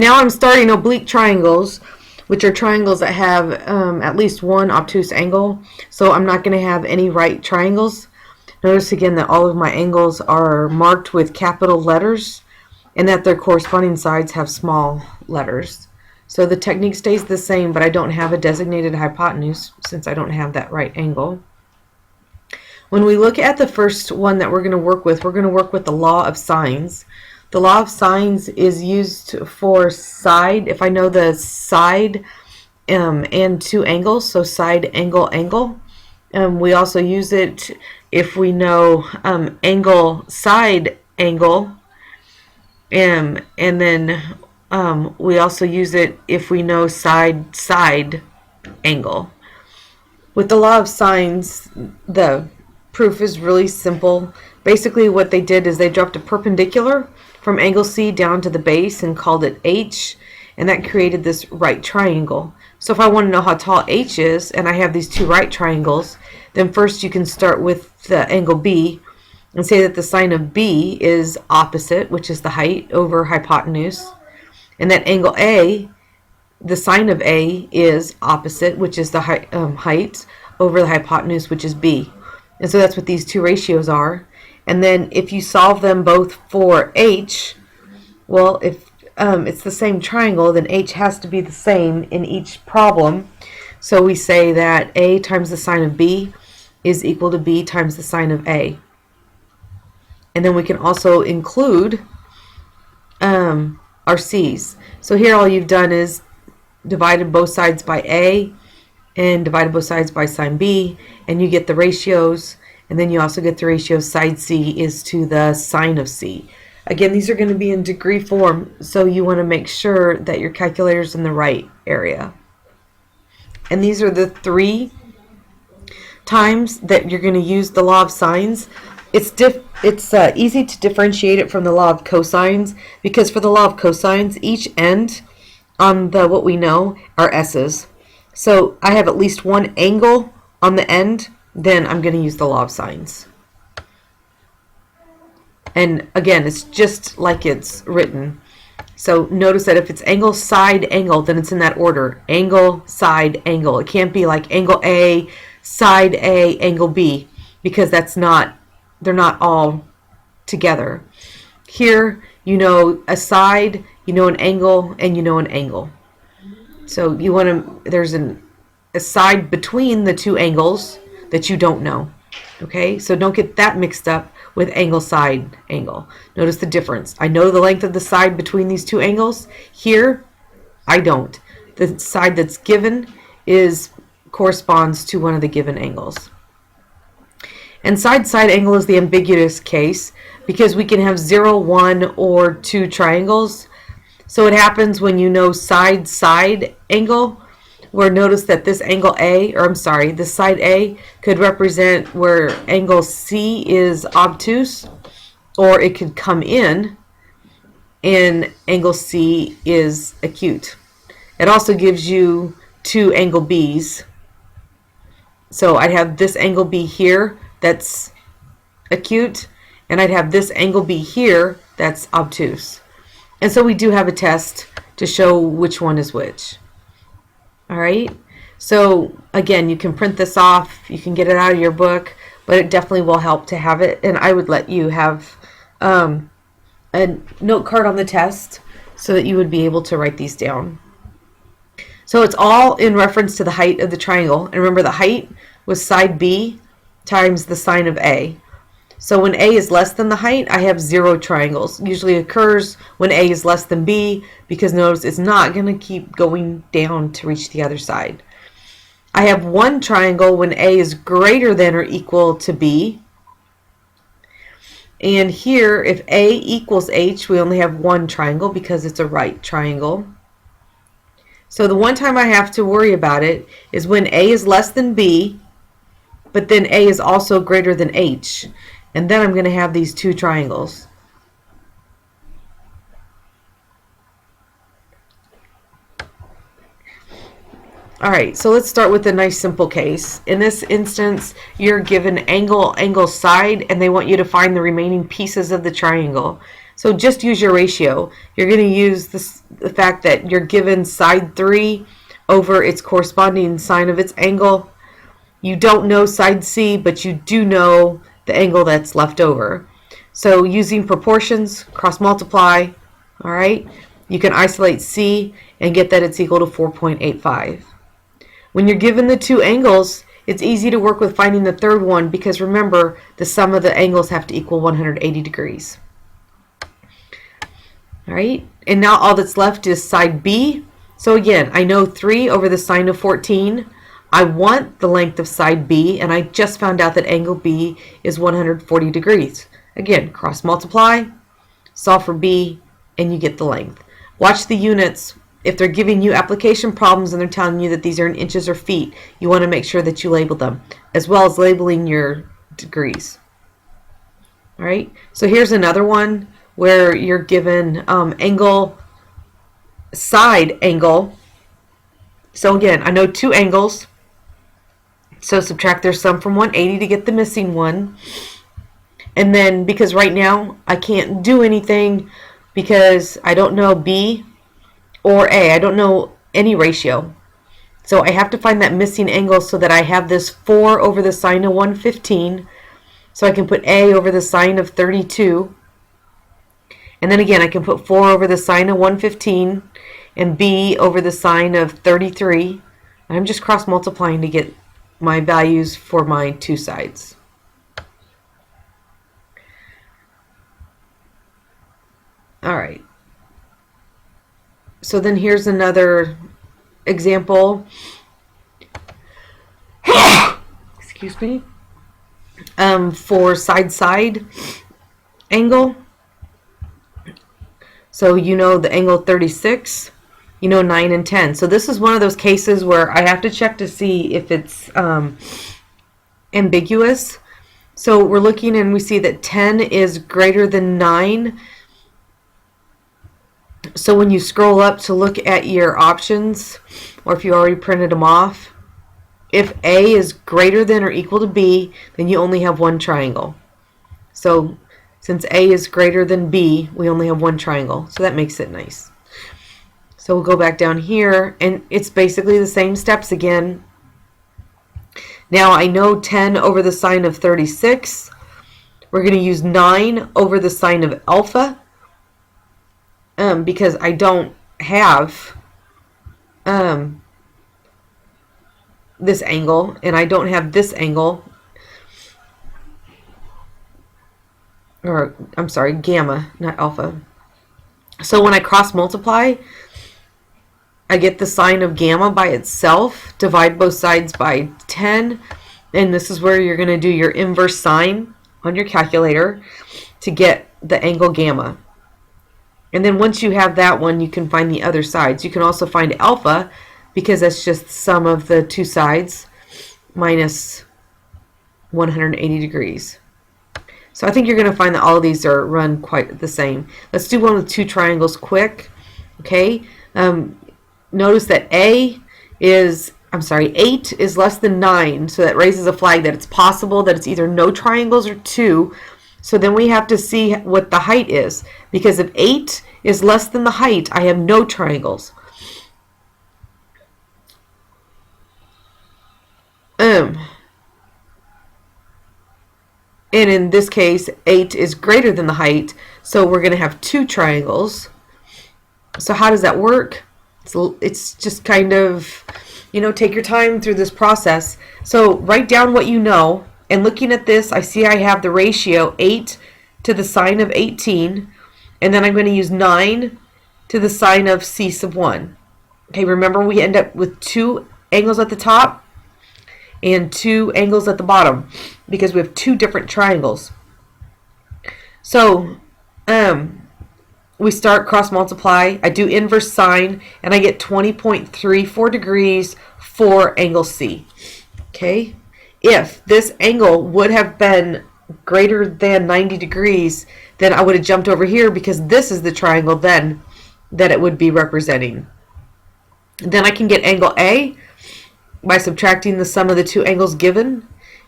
Now I'm starting oblique triangles, which are triangles that have at least one obtuse angle. So I'm not going to have any right triangles. Notice again that all of my angles are marked with capital letters and that their corresponding sides have small letters. So the technique stays the same, but I don't have a designated hypotenuse since I don't have that right angle. When we look at the first one that we're going to work with the law of sines. The law of sines is used for side, if I know the side and two angles, so side, angle, angle. We also use it if we know angle, side, angle, and then we also use it if we know side, side, angle. With the law of sines, the proof is really simple. Basically what they did is they dropped a perpendicular from angle C down to the base and called it H, and that created this right triangle. So if I want to know how tall H is and I have these two right triangles, then first you can start with the angle B and say that the sine of B is opposite, which is the height, over hypotenuse, and that angle A, the sine of A, is opposite, which is the height, over the hypotenuse, which is B. And so that's what these two ratios are. And then if you solve them both for H, well, if it's the same triangle, then H has to be the same in each problem. So we say that A times the sine of B is equal to B times the sine of A. And then we can also include our C's. So here all you've done is divided both sides by A and divided both sides by sine B, and you get the ratios. And then you also get the ratio side C is to the sine of C. Again, these are going to be in degree form, so you want to make sure that your calculator's in the right area. And these are the 3 times that you're going to use the law of sines. It's easy to differentiate it from the law of cosines, because for the law of cosines, each end on the what we know are s's. So I have at least one angle on the end, then I'm going to use the law of sines. And again, it's just like it's written. So notice that if it's angle, side, angle, then it's in that order. Angle, side, angle. It can't be like angle A, side A, angle B, because they're not all together. Here, you know a side, you know an angle, and you know an angle. So you want to, there's a side between the two angles that you don't know. Okay, so don't get that mixed up with angle, side, angle. Notice the difference. I know the length of the side between these two angles. Here, I don't. The side that's given corresponds to one of the given angles. And side angle is the ambiguous case because we can have 0, 1, or 2 triangles. So it happens when you know side angle, where notice that this angle A, or I'm sorry, this side A could represent where angle C is obtuse, or it could come in and angle C is acute. It also gives you 2 angle B's. So I'd have this angle B here that's acute, and I'd have this angle B here that's obtuse. And so we do have a test to show which one is which. All right, so again, you can print this off, you can get it out of your book, but it definitely will help to have it. And I would let you have a note card on the test so that you would be able to write these down. So it's all in reference to the height of the triangle. And remember, the height was side B times the sine of A. So when A is less than the height, I have 0 triangles. Usually occurs when A is less than B, because notice it's not going to keep going down to reach the other side. I have 1 triangle when A is greater than or equal to B. And here, if A equals H, we only have 1 triangle because it's a right triangle. So the one time I have to worry about it is when A is less than B, but then A is also greater than H. And then I'm going to have these 2 triangles. All right, so let's start with a nice simple case. In this instance, you're given angle, side, and they want you to find the remaining pieces of the triangle. So just use your ratio. You're going to use the fact that you're given side 3 over its corresponding sine of its angle. You don't know side C, but you do know the angle that's left over. So using proportions, cross multiply, all right, you can isolate C and get that it's equal to 4.85. When you're given the two angles, it's easy to work with finding the third one because remember, the sum of the angles have to equal 180 degrees. All right, and now all that's left is side B. So again, I know 3 over the sine of 14. I want the length of side B, and I just found out that angle B is 140 degrees. Again, cross multiply, solve for B, and you get the length. Watch the units. If they're giving you application problems and they're telling you that these are in inches or feet, you want to make sure that you label them, as well as labeling your degrees. All right, so here's another one where you're given angle, side angle. So again, I know two angles. So subtract their sum from 180 to get the missing one. And then because right now I can't do anything because I don't know B or A. I don't know any ratio. So I have to find that missing angle so that I have this 4 over the sine of 115. So I can put A over the sine of 32. And then again, I can put 4 over the sine of 115 and B over the sine of 33. And I'm just cross multiplying to get my values for my two sides. All right. So then here's another example. Excuse me. For side angle. So you know the angle 36, you know 9 and 10. So this is one of those cases where I have to check to see if it's ambiguous. So we're looking and we see that 10 is greater than 9. So when you scroll up to look at your options, or if you already printed them off, if A is greater than or equal to B, then you only have one triangle. So since A is greater than B, we only have one triangle. So that makes it nice. So we'll go back down here, and it's basically the same steps again. Now I know 10 over the sine of 36. We're going to use 9 over the sine of alpha because I don't have this angle, and I don't have this angle. Or I'm sorry, gamma, not alpha. So when I cross multiply, I get the sine of gamma by itself, divide both sides by 10, and this is where you're going to do your inverse sine on your calculator to get the angle gamma. And then once you have that one, you can find the other sides. You can also find alpha because that's just the sum of the two sides minus 180 degrees. So I think you're going to find that all of these are run quite the same. Let's do one with two triangles quick. Okay. Notice that 8 is less than 9. So that raises a flag that it's possible that it's either no triangles or 2. So then we have to see what the height is. Because if 8 is less than the height, I have no triangles. And in this case, 8 is greater than the height, so we're going to have two triangles. So how does that work? It's just kind of, take your time through this process. So write down what you know, and looking at this, I see I have the ratio 8 to the sine of 18, and then I'm going to use 9 to the sine of c sub 1. Okay, remember we end up with two angles at the top and two angles at the bottom because we have two different triangles. So we start cross multiply. I do inverse sine and I get 20.34 degrees for angle C. Okay, if this angle would have been greater than 90 degrees, then I would have jumped over here because this is the triangle then that it would be representing. Then I can get angle A by subtracting the sum of the two angles given,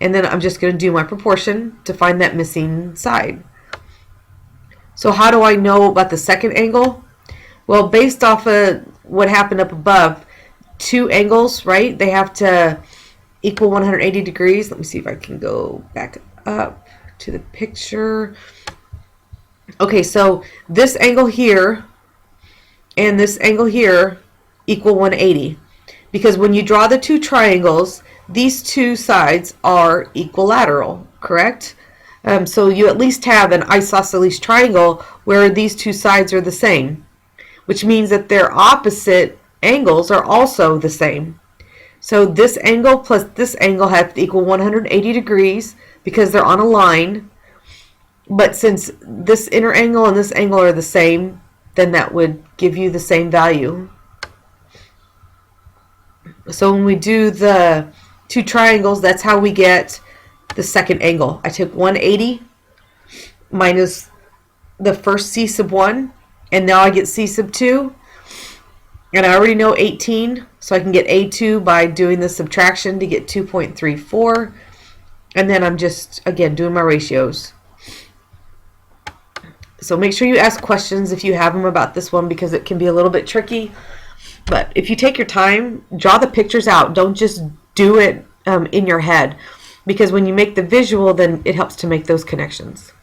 and then I'm just going to do my proportion to find that missing side. So how do I know about the second angle? Well, based off of what happened up above, two angles, right? They have to equal 180 degrees. Let me see if I can go back up to the picture. Okay, so this angle here and this angle here equal 180. Because when you draw the two triangles, these two sides are equilateral, correct? So you at least have an isosceles triangle where these two sides are the same, which means that their opposite angles are also the same. So this angle plus this angle have to equal 180 degrees because they're on a line. But since this inner angle and this angle are the same, then that would give you the same value. So when we do the two triangles, that's how we get the second angle. I took 180 minus the first C sub 1, and now I get C sub 2. And I already know 18, so I can get A2 by doing the subtraction to get 2.34. And then I'm just, again, doing my ratios. So make sure you ask questions if you have them about this one because it can be a little bit tricky. But if you take your time, draw the pictures out. Don't just do it in your head, because when you make the visual, then it helps to make those connections.